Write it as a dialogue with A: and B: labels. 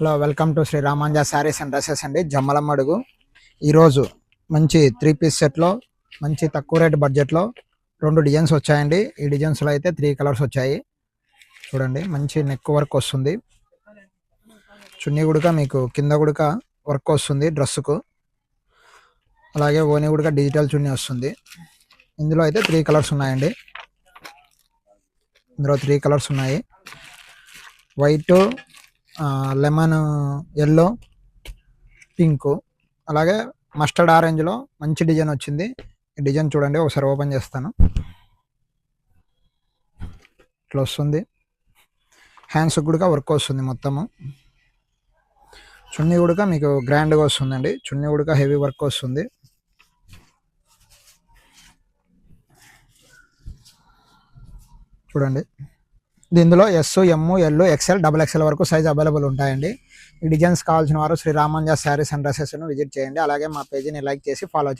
A: Hello, welcome to Sri Ramanja saris and dresses అండి. జమ్మలమడుగు. ఈరోజు మంచి 3 పీస్ సెట్లో మంచి తక్కువ రేట్ బడ్జెట్లో 2 డిజైన్స్ వచ్చాయండి. ఈ డిజైన్స్లో అయితే 3 కలర్స్ వచ్చాయి. చూడండి, మంచి నెక్ వర్క్ వస్తుంది. చున్నీ గుడక మీకు కింద గుడక వర్క్ వస్తుంది డ్రెస్సుకు. అలాగే ఓని గుడక డిజిటల్ చున్నీ వస్తుంది. ఇందులో అయితే 3 కలర్స్ ఉన్నాయండి. ఇందులో 3 కలర్స్ ఉన్నాయి. వైట్, లెమన్ ఎల్లో, పింక్, అలాగే మస్టర్డ్ ఆరెంజ్లో మంచి డిజైన్ వచ్చింది. ఈ డిజైన్ చూడండి, ఒకసారి ఓపెన్ చేస్తాను. ఇట్లా వస్తుంది. హ్యాండ్స్ కూడా వర్క్ వస్తుంది మొత్తము. చున్నీ కూడా మీకు గ్రాండ్గా వస్తుందండి. చున్నీ కూడా హెవీ వర్క్ వస్తుంది. చూడండి, దీనిలో ఎస్, ఎమ్, ఎల్, ఎక్స్ఎల్, XXL వరకు సైజ్ అవైలబుల్ ఉంటాయండి. ఈ డిజైన్స్ కావాల్సిన వారు Shri Ramanja saris and డ్రెస్సెస్ను visit చేయండి. అలాగే మా పేజీని లైక్ చేసి ఫాలో చేయండి.